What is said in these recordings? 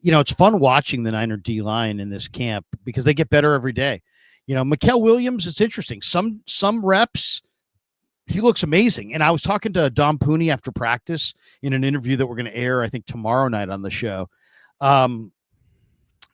it's fun watching the Niner D line in this camp because they get better every day. Mykel Williams, it's interesting. Some reps, he looks amazing. And I was talking to Dom Pooney after practice in an interview that we're going to air, I think, tomorrow night on the show. And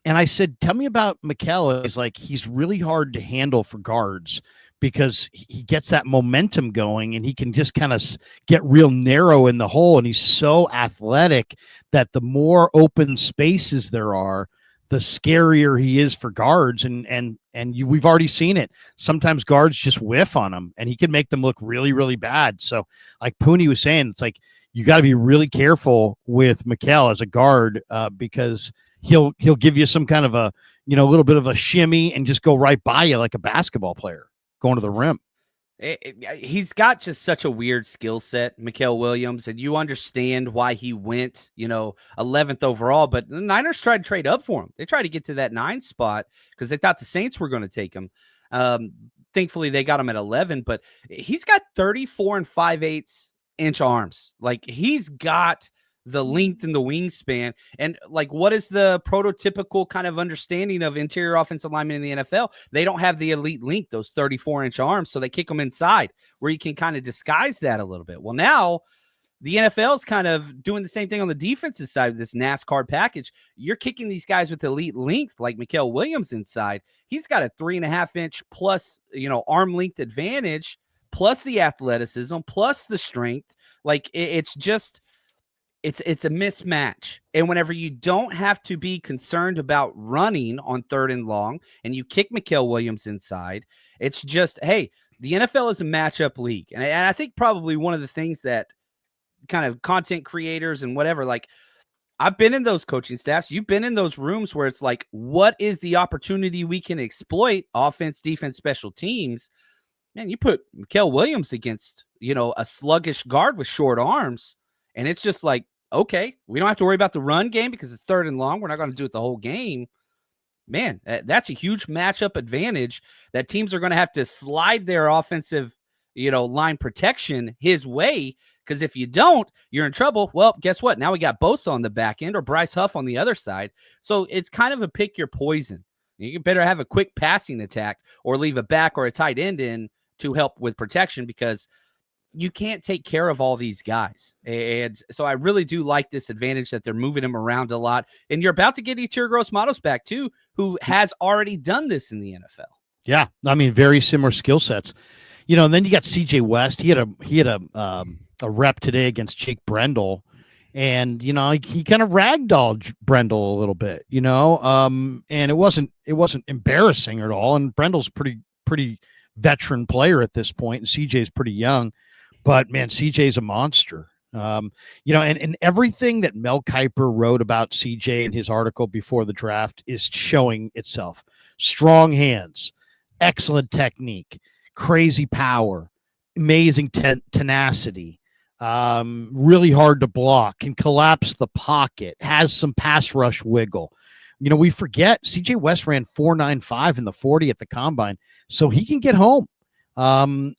I said, tell me about Mykel. He's like, he's really hard to handle for guards because he gets that momentum going and he can just kind of get real narrow in the hole. And he's so athletic that the more open spaces there are, the scarier he is for guards. We've already seen it. Sometimes guards just whiff on him and he can make them look really, really bad. So like Pooney was saying, it's like, you got to be really careful with Mykel as a guard because he'll give you some kind of a little bit of a shimmy and just go right by you like a basketball player going to the rim. He's got just such a weird skill set, Mykel Williams, and you understand why he went 11th overall, but the Niners tried to trade up for him. They tried to get to that 9 spot because they thought the Saints were going to take him. Thankfully they got him at 11, but he's got 34 5/8 inch arms. Like, he's got the length and the wingspan. And like, what is the prototypical kind of understanding of interior offensive linemen in the NFL? They don't have the elite length, those 34-inch arms, so they kick them inside where you can kind of disguise that a little bit. Well, now the NFL is kind of doing the same thing on the defensive side of this NASCAR package. You're kicking these guys with elite length like Mykel Williams inside. He's got a 3.5-inch plus, arm length advantage, plus the athleticism, plus the strength. Like, it's just... It's a mismatch. And whenever you don't have to be concerned about running on 3rd and long and you kick Mykel Williams inside, it's just, hey, the NFL is a matchup league. And I think probably one of the things that kind of content creators and whatever, like, I've been in those coaching staffs. You've been in those rooms where it's like, what is the opportunity we can exploit? Offense, defense, special teams. Man, you put Mykel Williams against, a sluggish guard with short arms. And it's just like, okay, we don't have to worry about the run game because it's 3rd and long. We're not going to do it the whole game. Man, that's a huge matchup advantage that teams are going to have to slide their offensive, line protection his way. Because if you don't, you're in trouble. Well, guess what? Now we got Bosa on the back end or Bryce Huff on the other side. So it's kind of a pick your poison. You better have a quick passing attack or leave a back or a tight end in to help with protection because you can't take care of all these guys. And so I really do like this advantage that they're moving him around a lot. And you're about to get Yetur Gross-Matos back too, who has already done this in the NFL. Yeah. I mean, very similar skill sets, and then you got CJ West. He had a rep today against Jake Brendel and, he kind of ragdolled Brendel a little bit, and it wasn't embarrassing at all. And Brendel's pretty veteran player at this point. And CJ's pretty young. But, man, CJ's a monster. And everything that Mel Kiper wrote about CJ in his article before the draft is showing itself. Strong hands, excellent technique, crazy power, amazing tenacity, really hard to block, can collapse the pocket, has some pass rush wiggle. We forget CJ West ran 4.95 in the 40 at the combine, so he can get home.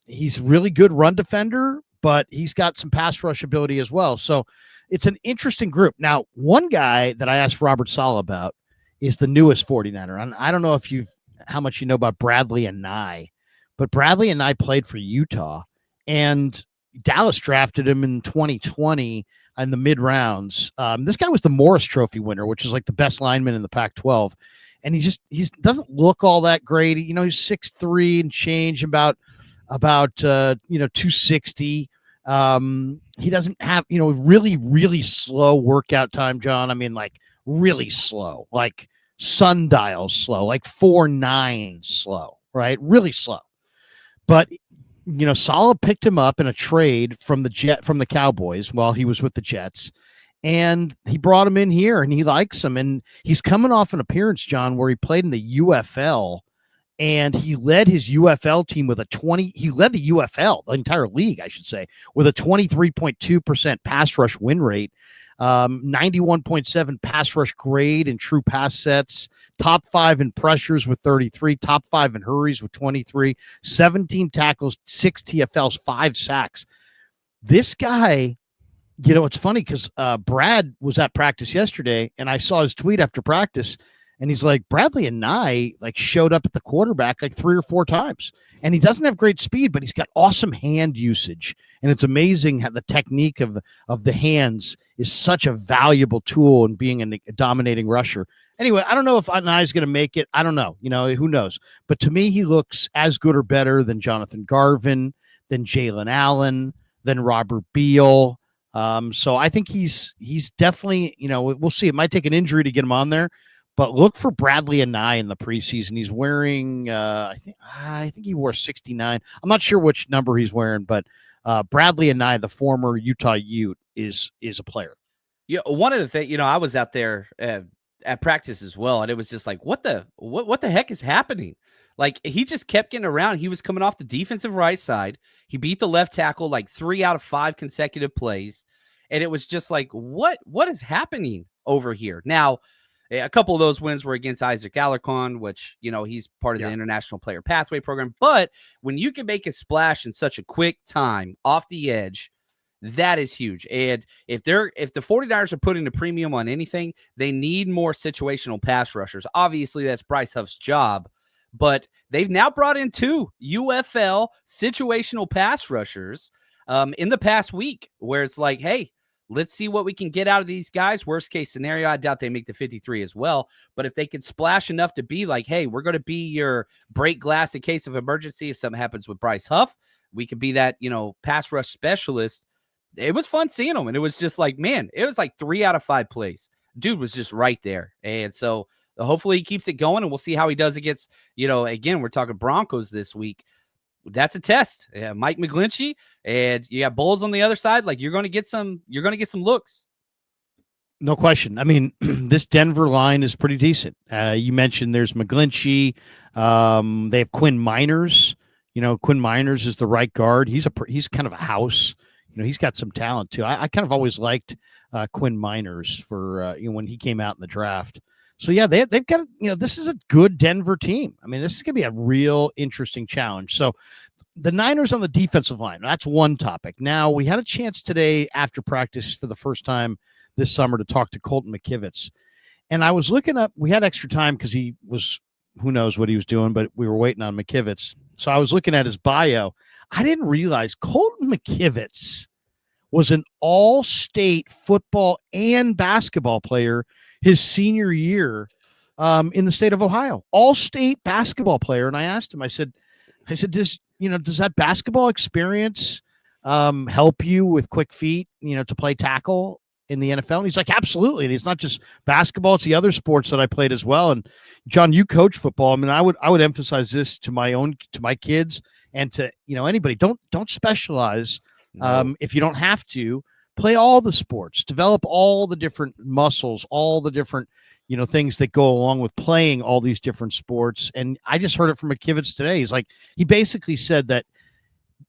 He's really good run defender, but he's got some pass rush ability as well. So it's an interesting group. Now, one guy that I asked Robert Saleh about is the newest 49er. And I don't know how much you know about Bradley Anae, but Bradley Anae played for Utah and Dallas drafted him in 2020 in the mid rounds. This guy was the Morris Trophy winner, which is like the best lineman in the Pac-12. And he doesn't look all that great. He's 6'3" and change, about 260. He doesn't have, really, really slow workout time, John. I mean, like really slow, like sundial slow, like 4.9 slow, right? Really slow. But, Saleh picked him up in a trade from the Cowboys while he was with the Jets. And he brought him in here and he likes him. And he's coming off an appearance, John, where he played in the UFL and he led his UFL team with he led the UFL, the entire league, I should say, with a 23.2% pass rush win rate, 91.7 pass rush grade in true pass sets, top 5 in pressures with 33, top 5 in hurries with 23, 17 tackles, 6 TFLs, 5 sacks. This guy, You know, it's funny because Brad was at practice yesterday, and I saw his tweet after practice, and he's like, Bradley Anae like showed up at the quarterback like 3 or 4 times, and he doesn't have great speed, but he's got awesome hand usage, and it's amazing how the technique of the hands is such a valuable tool in being a dominating rusher. Anyway, I don't know if Anae's going to make it. I don't know. You know, who knows? But to me, he looks as good or better than Jonathan Garvin, than Jalen Allen, than Robert Beal. So I think he's definitely, you know, we'll see. It might take an injury to get him on there, but look for Bradley Anae in the preseason. He's wearing, I think he wore 69. I'm not sure which number he's wearing, but Bradley Anae, the former Utah Ute, is a player. Yeah, one of the things, you know, I was out there at practice as well, and it was just like, what the heck is happening? Like, he just kept getting around. He was coming off the defensive right side. He beat the left tackle like 3 out of 5 consecutive plays. And it was just like, what is happening over here? Now, a couple of those wins were against Isaac Alarcon, which, you know, he's part of the International Player Pathway Program. But when you can make a splash in such a quick time off the edge, that is huge. And if the 49ers are putting a premium on anything, they need more situational pass rushers. Obviously, that's Bryce Huff's job. But they've now brought in 2 UFL situational pass rushers in the past week, where it's like, hey, let's see what we can get out of these guys. Worst case scenario, I doubt they make the 53 as well. But if they can splash enough to be like, hey, we're going to be your break glass in case of emergency if something happens with Bryce Huff, we could be that, you know, pass rush specialist. It was fun seeing them. And it was just like, man, it was like 3 out of 5 plays. Dude was just right there. And so hopefully he keeps it going, and we'll see how he does against, you know, again, we're talking Broncos this week. That's a test. Yeah, Mike McGlinchey, and you got Bulls on the other side. Like, you're going to get some looks. No question. I mean, this Denver line is pretty decent. You mentioned there's McGlinchey. They have Quinn Miners. You know, Quinn Miners is the right guard. He's kind of a house. You know, he's got some talent too. I kind of always liked Quinn Miners for you know, when he came out in the draft. So yeah, they've got, you know, this is a good Denver team. I mean, this is going to be a real interesting challenge. So the Niners on the defensive line, that's one topic. Now, we had a chance today after practice for the first time this summer to talk to Colton McKivitz. And I was looking up, we had extra time because he was, who knows what he was doing, but we were waiting on McKivitz. So I was looking at his bio. I didn't realize Colton McKivitz was an all-state football and basketball player his senior year in the state of Ohio. All-state basketball player. And I asked him, I said, does that basketball experience help you with quick feet, you know, to play tackle in the NFL? And he's like, absolutely. And it's not just basketball, it's the other sports that I played as well. And John, you coach football. I mean, I would emphasize this to my kids and to, you know, anybody. Don't specialize. No. If you don't have to, play all the sports, develop all the different muscles, all the different, you know, things that go along with playing all these different sports. And I just heard it from McKivitz today. He's like, he basically said that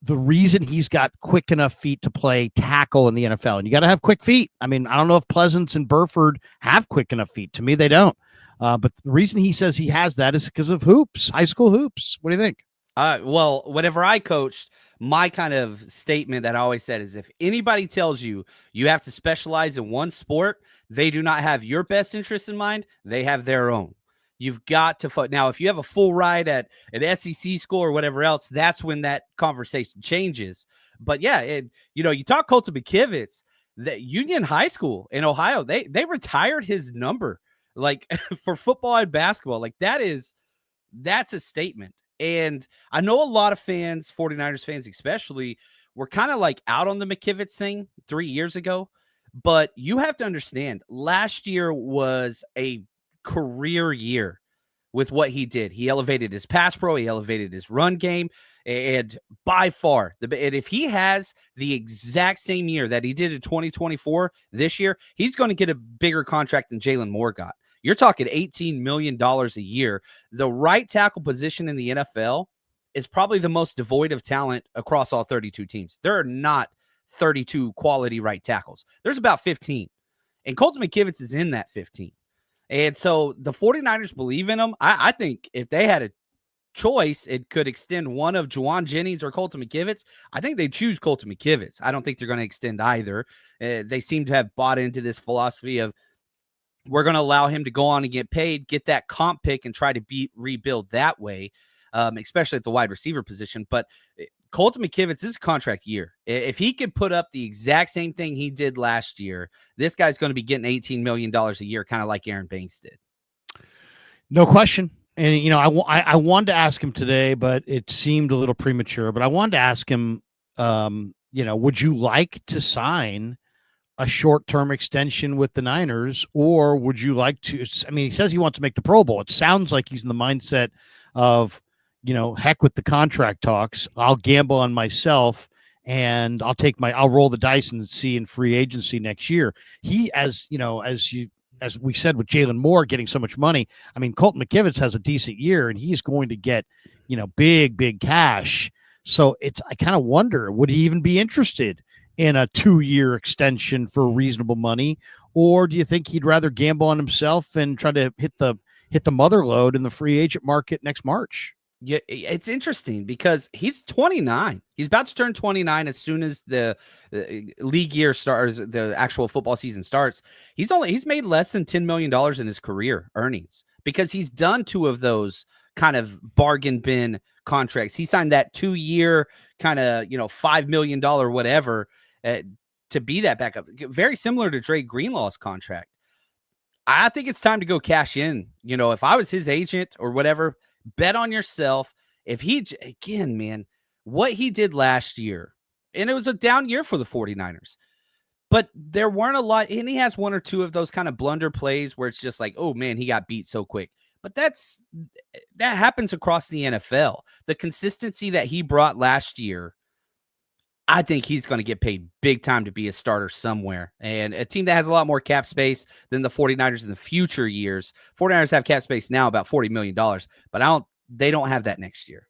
the reason he's got quick enough feet to play tackle in the NFL, and you got to have quick feet. I mean, I don't know if Pleasance and Burford have quick enough feet. To me, they don't. But the reason he says he has that is because of hoops, high school hoops. What do you think? Well, whenever I coached, my kind of statement that I always said is, if anybody tells you you have to specialize in one sport, they do not have your best interest in mind. They have their own. You've got to now, if you have a full ride at an SEC school or whatever else, that's when that conversation changes. But yeah, you know, you talk Colton McKivitz, that Union High School in Ohio, they retired his number, like for football and basketball. Like, that's a statement. And I know a lot of fans, 49ers fans especially, were kind of like out on the McKivitz thing 3 years ago. But you have to understand, last year was a career year with what he did. He elevated his pass pro, he elevated his run game, and by far, and if he has the exact same year that he did in 2024 this year, he's going to get a bigger contract than Jalen Moore got. You're talking $18 million a year. The right tackle position in the NFL is probably the most devoid of talent across all 32 teams. There are not 32 quality right tackles. There's about 15. And Colton McKivitz is in that 15. And so the 49ers believe in him. I think if they had choice, it could extend one of Jauan Jennings or Colton McKivitz. I think they choose Colton McKivitz. I don't think they're going to extend either. They seem to have bought into this philosophy of we're going to allow him to go on and get paid, get that comp pick, and try to rebuild that way, especially at the wide receiver position. But Colton McKivitz is contract year. If he could put up the exact same thing he did last year, this guy's going to be getting $18 million a year, kind of like Aaron Banks did. No question. And, I wanted to ask him today, but it seemed a little premature. But I wanted to ask him, would you like to sign a short-term extension with the Niners, or would you like to? I mean, he says he wants to make the Pro Bowl. It sounds like he's in the mindset of, heck with the contract talks. I'll gamble on myself, and I'll roll the dice and see in free agency next year. He, as we said, with Jalen Moore getting so much money, I mean, Colton McKivitz has a decent year, and he's going to get, big cash. So I kind of wonder, would he even be interested in a 2-year extension for reasonable money, or do you think he'd rather gamble on himself and try to hit the mother load in the free agent market next March? Yeah, it's interesting because he's 29. He's about to turn 29 as soon as the league year starts, the actual football season starts. He's made less than $10 million in his career earnings because he's done 2 of those kind of bargain bin contracts. He signed that 2-year kind of, $5 million whatever to be that backup. Very similar to Dre Greenlaw's contract. I think it's time to go cash in. If I was his agent or whatever, bet on yourself. If again, man, what he did last year, and it was a down year for the 49ers, but there weren't a lot, and he has 1 or 2 of those kind of blunder plays where it's just like, oh man, he got beat so quick. But that happens across the NFL. The consistency that he brought last year, I think he's going to get paid big time to be a starter somewhere. And a team that has a lot more cap space than the 49ers in the future years. 49ers have cap space now about $40 million, but they don't have that next year.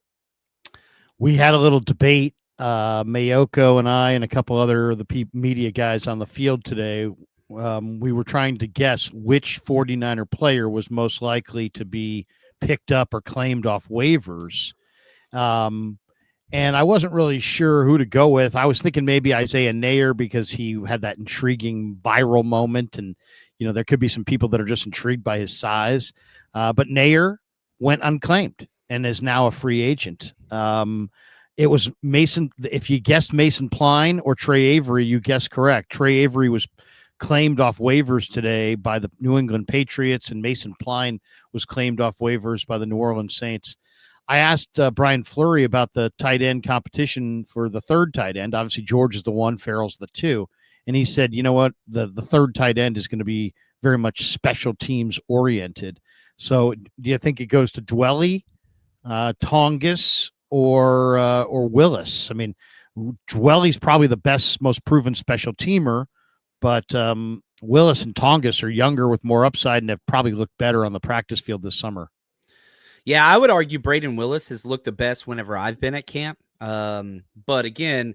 We had a little debate, Mayoko and I and a couple other of the media guys on the field today. We were trying to guess which 49er player was most likely to be picked up or claimed off waivers. And I wasn't really sure who to go with. I was thinking maybe Isaiah Nair because he had that intriguing viral moment. And, there could be some people that are just intrigued by his size. But Nair went unclaimed and is now a free agent. It was Mason. If you guessed Mason Pline or Trey Avery, you guessed correct. Trey Avery was claimed off waivers today by the New England Patriots, and Mason Pline was claimed off waivers by the New Orleans Saints. I asked Brian Fleury about the tight end competition for the third tight end. Obviously, George is the 1, Farrell's the 2. And he said, you know what? The third tight end is going to be very much special teams oriented. So do you think it goes to Dwelly, Tongas, or Willis? I mean, Dwelly's probably the best, most proven special teamer, but Willis and Tongas are younger with more upside and have probably looked better on the practice field this summer. Yeah, I would argue Braden Willis has looked the best whenever I've been at camp. But again,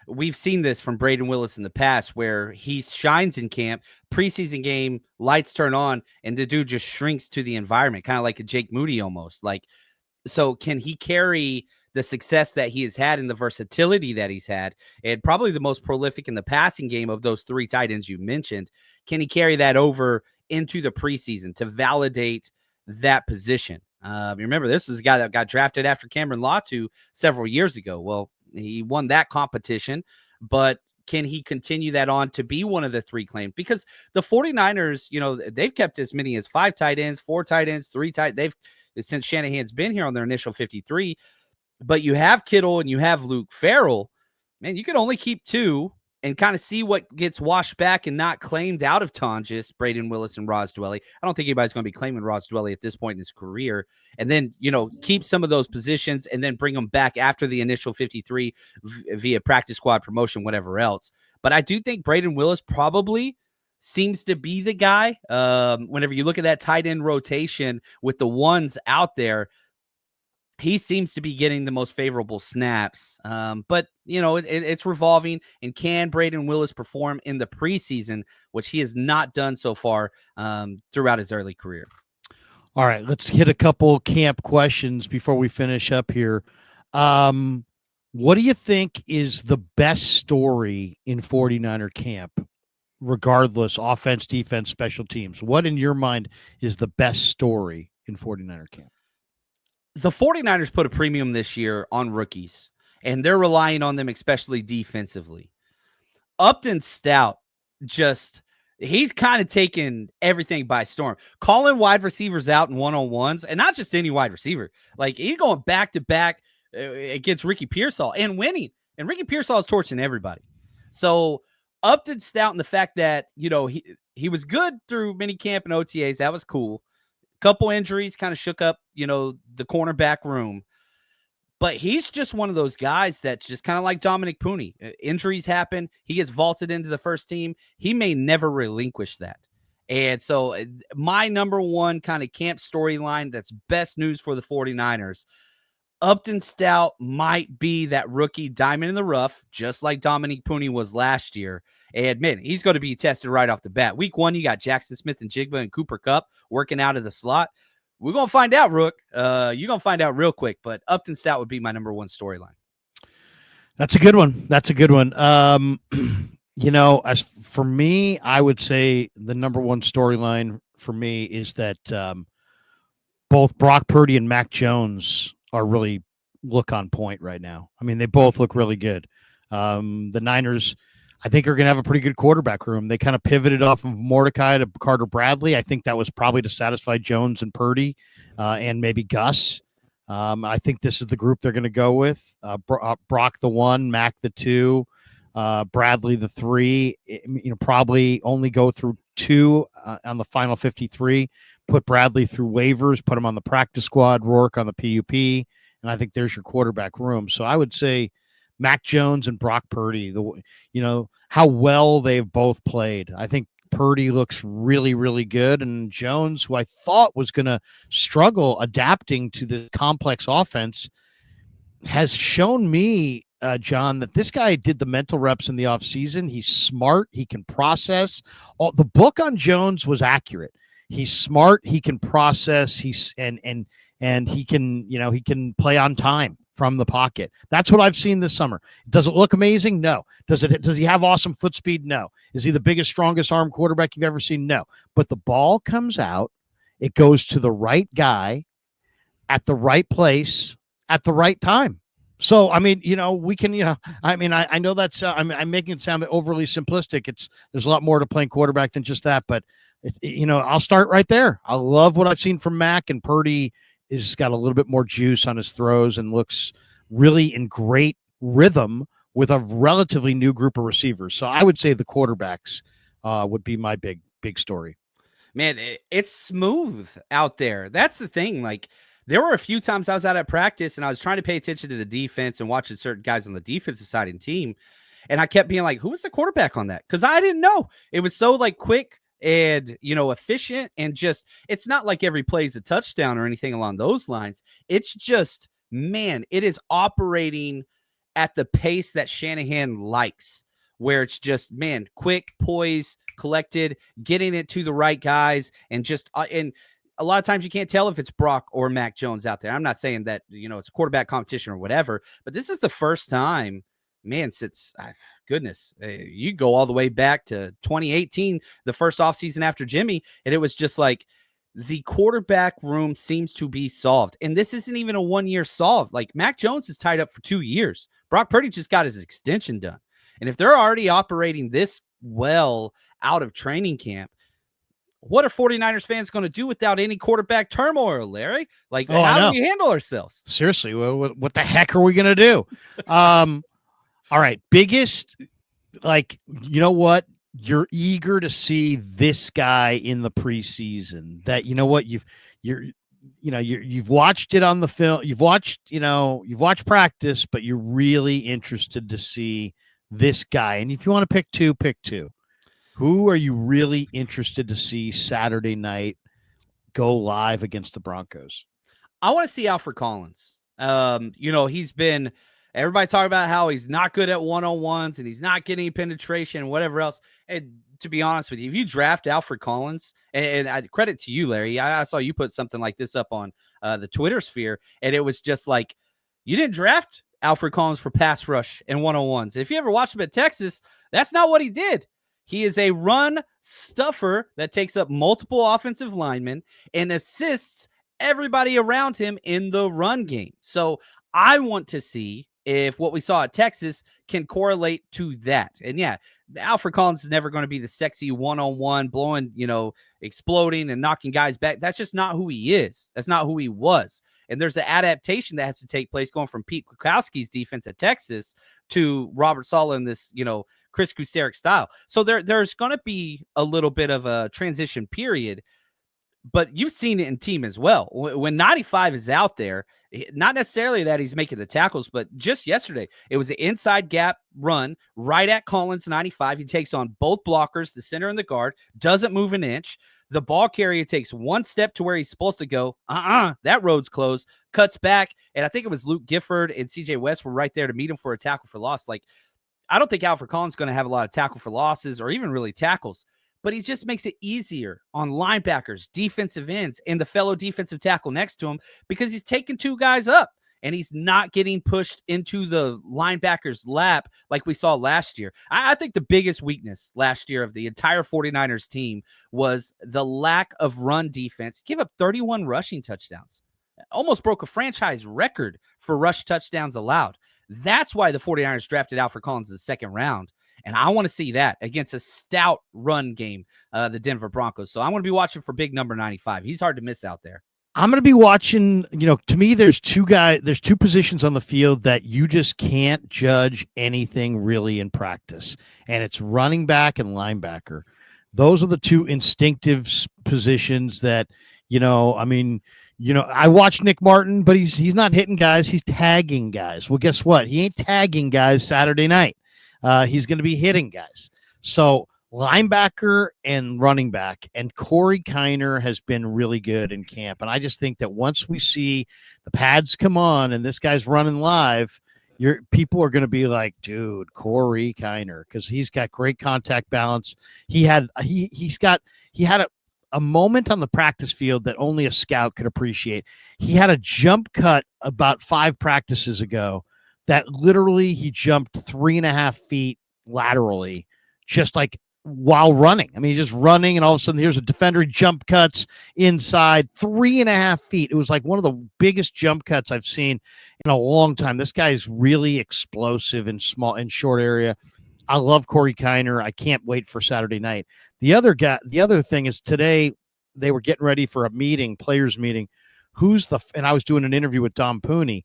we've seen this from Braden Willis in the past where he shines in camp, preseason game, lights turn on, and the dude just shrinks to the environment, kind of like a Jake Moody almost. So can he carry the success that he has had and the versatility that he's had, and probably the most prolific in the passing game of those 3 tight ends you mentioned? Can he carry that over into the preseason to validate that position? You remember, this is a guy that got drafted after Cameron Latu several years ago. Well, he won that competition, but can he continue that on to be one of the 3 claimed? Because the 49ers, they've kept as many as 5 tight ends, 4 tight ends, 3 tight. Since Shanahan's been here on their initial 53, but you have Kittle and you have Luke Farrell. Man, you can only keep 2 and kind of see what gets washed back and not claimed out of Tongas, Braden Willis, and Ross Dwelly. I don't think anybody's going to be claiming Ross Dwelly at this point in his career. And then, keep some of those positions and then bring them back after the initial 53 via practice squad promotion, whatever else. But I do think Braden Willis probably seems to be the guy. Whenever you look at that tight end rotation with the ones out there, he seems to be getting the most favorable snaps. But, it's revolving. And can Braden Willis perform in the preseason, which he has not done so far throughout his early career? All right, let's hit a couple camp questions before we finish up here. What do you think is the best story in 49er camp, regardless, offense, defense, special teams? What in your mind is the best story in 49er camp? The 49ers put a premium this year on rookies, and they're relying on them, especially defensively. Upton Stout he's kind of taken everything by storm. Calling wide receivers out in one-on-ones, and not just any wide receiver. Like, he's going back-to-back against Ricky Pearsall and winning. And Ricky Pearsall is torching everybody. So Upton Stout, and the fact that, he was good through minicamp and OTAs, that was cool. Couple injuries kind of shook up, the cornerback room. But he's just one of those guys that's just kind of like Dominic Pooney. Injuries happen. He gets vaulted into the first team. He may never relinquish that. And so my number one kind of camp storyline that's best news for the 49ers, Upton Stout might be that rookie diamond in the rough, just like Dominic Pooney was last year. And, man, he's going to be tested right off the bat. Week 1, you got Jackson Smith-Njigba and Cooper Kupp working out of the slot. We're going to find out, Rook. You're going to find out real quick, but Upton Stout would be my number one storyline. That's a good one. As for me, I would say the number one storyline for me is that both Brock Purdy and Mac Jones are really look on point right now. I mean, they both look really good. The Niners, I think, are going to have a pretty good quarterback room. They kind of pivoted off of Mordecai to Carter Bradley. I think that was probably to satisfy Jones and Purdy and maybe Gus. I think this is the group they're going to go with. Brock the 1, Mac the 2, Bradley the 3. Probably only go through 2 on the final 53. Put Bradley through waivers, put him on the practice squad, Rourke on the PUP, and I think there's your quarterback room. So I would say Mac Jones and Brock Purdy, how well they've both played. I think Purdy looks really, really good. And Jones, who I thought was going to struggle adapting to the complex offense, has shown me, John, that this guy did the mental reps in the offseason. He's smart. He can process. The book on Jones was accurate. He's smart. He can process. And he can, he can play on time from the pocket. That's what I've seen this summer. Does it look amazing? No. Does he have awesome foot speed? No. Is he the biggest, strongest arm quarterback you've ever seen? No. But the ball comes out, it goes to the right guy at the right place at the right time. So, I mean, we can, I know that's, I'm making it sound overly simplistic. There's a lot more to playing quarterback than just that, but I'll start right there. I love what I've seen from Mac, and Purdy is got a little bit more juice on his throws and looks really in great rhythm with a relatively new group of receivers. So I would say the quarterbacks would be my big story. Man, it's smooth out there. That's the thing. Like, there were a few times I was out at practice and I was trying to pay attention to the defense and watching certain guys on the defensive side and team. And I kept being like, who was the quarterback on that? Because I didn't know. It was so quick and, efficient, and just, it's not like every play is a touchdown or anything along those lines. It's just, man, it is operating at the pace that Shanahan likes, where it's just, man, quick, poise, collected, getting it to the right guys, and just, and a lot of times you can't tell if it's Brock or Mac Jones out there. I'm not saying that, it's a quarterback competition or whatever, but this is the first time, man, since goodness, you go all the way back to 2018, the first offseason after Jimmy, and it was just like the quarterback room seems to be solved. And this isn't even a 1-year solve. Like, Mac Jones is tied up for 2 years. Brock Purdy just got his extension done. And if they're already operating this well out of training camp, what are 49ers fans going to do without any quarterback turmoil, Larry? Like, how do we handle ourselves? Seriously, what the heck are we going to do? All right, biggest, what? You're eager to see this guy in the preseason. That you've watched it on the film. You've watched practice, but you're really interested to see this guy. And if you want to pick two, pick two. Who are you really interested to see Saturday night go live against the Broncos? I want to see Alfred Collins. He's been, everybody talking about how he's not good at one-on-ones and he's not getting penetration and whatever else. And to be honest with you, if you draft Alfred Collins, and I credit to you, Larry, I saw you put something like this up on the Twitter sphere, and it was just like, you didn't draft Alfred Collins for pass rush and 101s. If you ever watched him at Texas, that's not what he did. He is a run stuffer that takes up multiple offensive linemen and assists everybody around him in the run game. So I want to see if what we saw at Texas can correlate to that. And yeah, Alfred Collins is never going to be the sexy one-on-one blowing, exploding and knocking guys back. That's just not who he is. That's not who he was. And there's an adaptation that has to take place going from Pete Kwiatkowski's defense at Texas to Robert Saleh in this, Chris Kusarek style. So there's going to be a little bit of a transition period, but you've seen it in team as well. When 95 is out there, not necessarily that he's making the tackles, but just yesterday, it was an inside gap run right at Collins 95. He takes on both blockers, the center and the guard, doesn't move an inch. The ball carrier takes one step to where he's supposed to go. That road's closed, cuts back. And I think it was Luke Gifford and CJ West were right there to meet him for a tackle for loss. Like, I don't think Alfred Collins is going to have a lot of tackle for losses or even really tackles, but he just makes it easier on linebackers, defensive ends, and the fellow defensive tackle next to him because he's taking two guys up and he's not getting pushed into the linebacker's lap like we saw last year. I think the biggest weakness last year of the entire 49ers team was the lack of run defense. Give up 31 rushing touchdowns. Almost broke a franchise record for rush touchdowns allowed. That's why the 49ers drafted Alfred Collins in the second round. And I want to see that against a stout run game, the Denver Broncos. So I'm going to be watching for big number 95. He's hard to miss out there. I'm going to be watching, to me, there's two positions on the field that you just can't judge anything really in practice. And it's running back and linebacker. Those are the two instinctive positions that, I watch Nick Martin, but he's not hitting guys. He's tagging guys. Well, guess what? He ain't tagging guys Saturday night. He's going to be hitting guys. So linebacker and running back, and Corey Kiner has been really good in camp. And I just think that once we see the pads come on and this guy's running live, people are going to be like, dude, Corey Kiner, because he's got great contact balance. He had a moment on the practice field that only a scout could appreciate. He had a jump cut about 5 practices ago that literally he jumped 3.5 feet laterally, just like while running. I mean, he's just running, and all of a sudden here's a defender, jump cuts inside 3.5 feet. It was like one of the biggest jump cuts I've seen in a long time. This guy is really explosive in short area. I love Corey Kiner. I can't wait for Saturday night. The other thing is today they were getting ready for a meeting, players meeting. And I was doing an interview with Dom Pooney.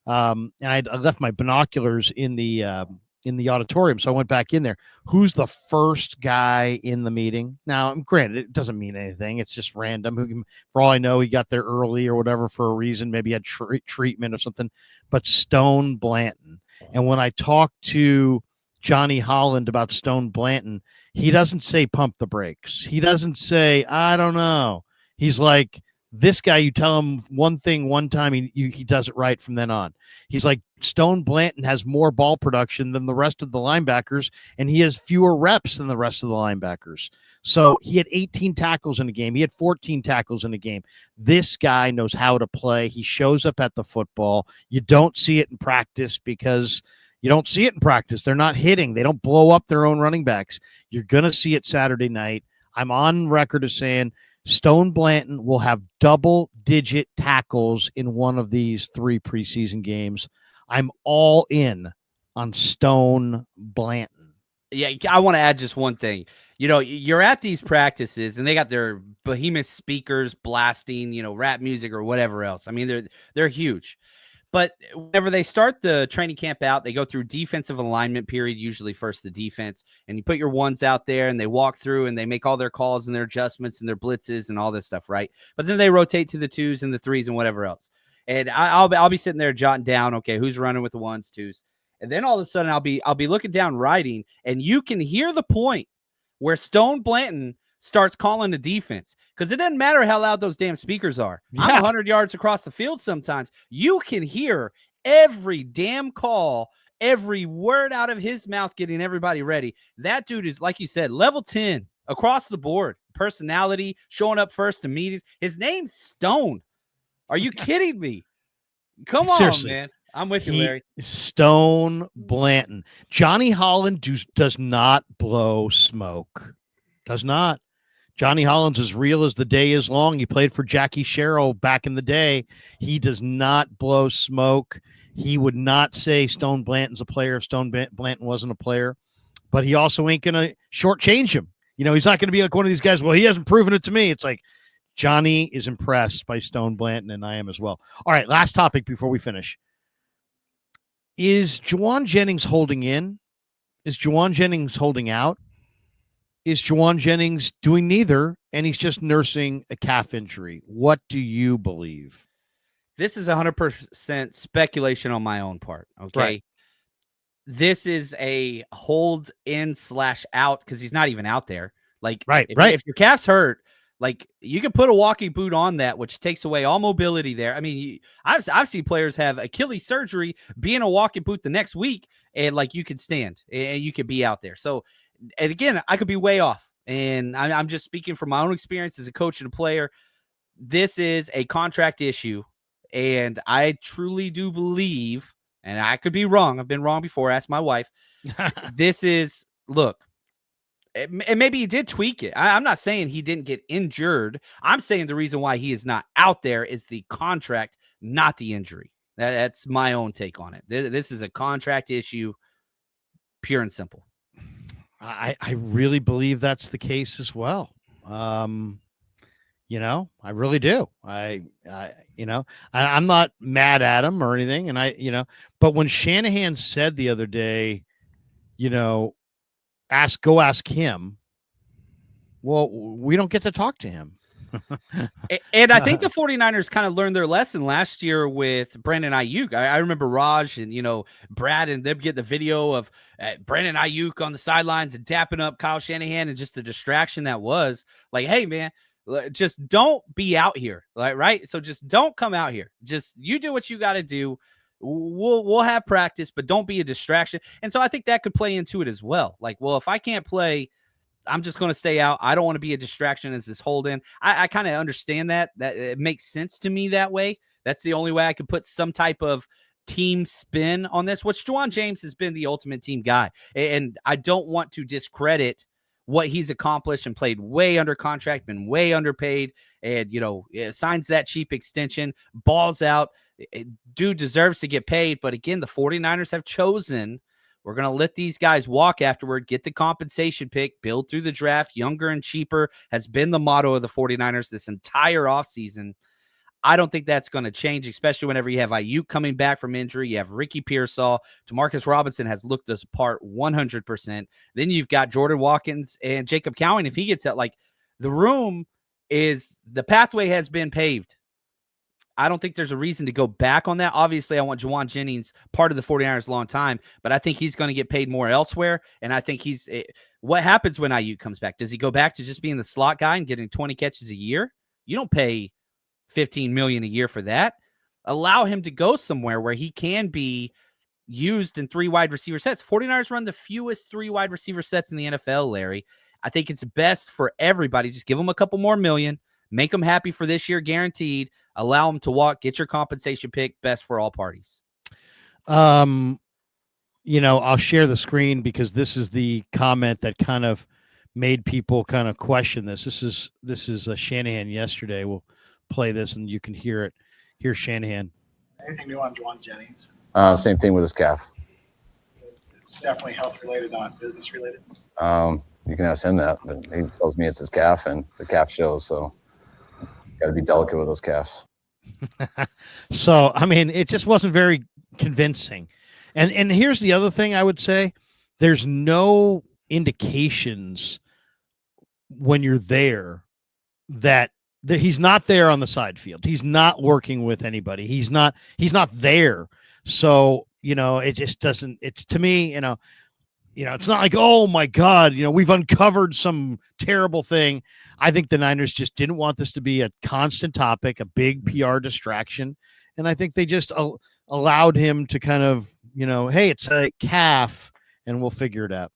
And I left my binoculars in the auditorium, so I went back in there. Who's the first guy in the meeting? Now, granted, it doesn't mean anything. It's just random. For all I know, he got there early or whatever for a reason. Maybe he had treatment or something. But Stone Blanton. And when I talked to Johnny Holland about Stone Blanton, he doesn't say pump the brakes. He doesn't say, I don't know. He's like, this guy, you tell him one thing one time, he does it right from then on. He's like, Stone Blanton has more ball production than the rest of the linebackers, and he has fewer reps than the rest of the linebackers. So he had 18 tackles in a game. He had 14 tackles in a game. This guy knows how to play. He shows up at the football. You don't see it in practice because you don't see it in practice. They're not hitting. They don't blow up their own running backs. You're going to see it Saturday night. I'm on record as saying Stone Blanton will have double-digit tackles in one of these 3 preseason games. I'm all in on Stone Blanton. Yeah, I want to add just one thing. You're at these practices, and they got their behemoth speakers blasting, rap music or whatever else. I mean, they're huge. But whenever they start the training camp out, they go through defensive alignment period, usually first the defense, and you put your ones out there and they walk through and they make all their calls and their adjustments and their blitzes and all this stuff, right? But then they rotate to the 2s and the 3s and whatever else. And I'll be sitting there jotting down, okay, who's running with the 1s, 2s. And then all of a sudden I'll be looking down writing, and you can hear the point where Stone Blanton starts calling the defense, because it doesn't matter how loud those damn speakers are. Yeah. I'm 100 yards across the field sometimes. You can hear every damn call every word out of his mouth, getting everybody ready. That dude is, like you said, level 10 across the board. Personality, showing up first to meetings. His name's Stone. Are you kidding me? Come on, Seriously. man. I'm with you, Larry. Stone Blanton. Johnny Holland does not blow smoke. Does not. Johnny Holland's as real as the day is long. He played for Jackie Sherrill back in the day. He does not blow smoke. He would not say Stone Blanton's a player if Stone Blanton wasn't a player. But he also ain't going to shortchange him. He's not going to be like one of these guys, well, he hasn't proven it to me. It's like Johnny is impressed by Stone Blanton, and I am as well. All right, last topic before we finish. Is Jauan Jennings holding in? Is Jauan Jennings holding out? Is Jauan Jennings doing neither, and he's just nursing a calf injury? What do you believe? This is 100% speculation on my own part, okay? Right. This is a hold in / out because he's not even out there. Like, if your calf's hurt, like, you can put a walking boot on that, which takes away all mobility there. I mean, I've seen players have Achilles surgery, be in a walking boot the next week, and, like, you could stand and you could be out there. So, and again, I could be way off. And I'm just speaking from my own experience as a coach and a player. This is a contract issue. And I truly do believe, and I could be wrong, I've been wrong before, ask my wife, this is, look, and maybe he did tweak it. I'm not saying he didn't get injured. I'm saying the reason why he is not out there is the contract, not the injury. That's my own take on it. This is a contract issue, pure and simple. I really believe that's the case as well. I really do. I'm not mad at him or anything. And but when Shanahan said the other day, go ask him. Well, we don't get to talk to him. And I think the 49ers kind of learned their lesson last year with Brandon Ayuk. I remember Raj and, Brad and them get the video of Brandon Ayuk on the sidelines and dapping up Kyle Shanahan and just the distraction that was. Like, hey, man, just don't be out here. Like, right? So just don't come out here. Just you do what you got to do. We'll have practice, but don't be a distraction. And so I think that could play into it as well. Like, well, if I can't play, I'm just going to stay out. I don't want to be a distraction as this hold in. I kind of understand that it makes sense to me that way. That's the only way I could put some type of team spin on this, which Jauan James has been the ultimate team guy. And I don't want to discredit what he's accomplished and played way under contract, been way underpaid, and, signs that cheap extension, balls out. Dude deserves to get paid. But again, the 49ers have chosen, we're going to let these guys walk afterward, get the compensation pick, build through the draft. Younger and cheaper has been the motto of the 49ers this entire offseason. I don't think that's going to change, especially whenever you have Ayuk coming back from injury. You have Ricky Pearsall. Demarcus Robinson has looked this part 100%. Then you've got Jordan Watkins and Jacob Cowing. If he gets out, like, the pathway has been paved. I don't think there's a reason to go back on that. Obviously, I want Jauan Jennings part of the 49ers a long time, but I think he's going to get paid more elsewhere. And I think what happens when Ayuk comes back? Does he go back to just being the slot guy and getting 20 catches a year? You don't pay $15 million a year for that. Allow him to go somewhere where he can be used in 3 wide receiver sets. 49ers run the fewest 3 wide receiver sets in the NFL, Larry. I think it's best for everybody. Just give them a couple more million. Make them happy for this year, guaranteed. Allow them to walk. Get your compensation pick. Best for all parties. I'll share the screen because this is the comment that kind of made people kind of question this. This is Shanahan yesterday. We'll play this and you can hear it. Here's Shanahan. Anything new on Jauan Jennings? Same thing with his calf. It's definitely health related, not business related. You can ask him that, but he tells me it's his calf, and the calf shows. So it's got to be delicate with those calves. So, I mean, it just wasn't very convincing. And here's the other thing I would say. There's no indications when you're there that he's not there on the side field. He's not working with anybody. He's not there. So, it just doesn't, it's to me, it's not like, oh my God, we've uncovered some terrible thing. I think the Niners just didn't want this to be a constant topic, a big PR distraction. And I think they just allowed him to kind of hey, it's a calf, and we'll figure it out.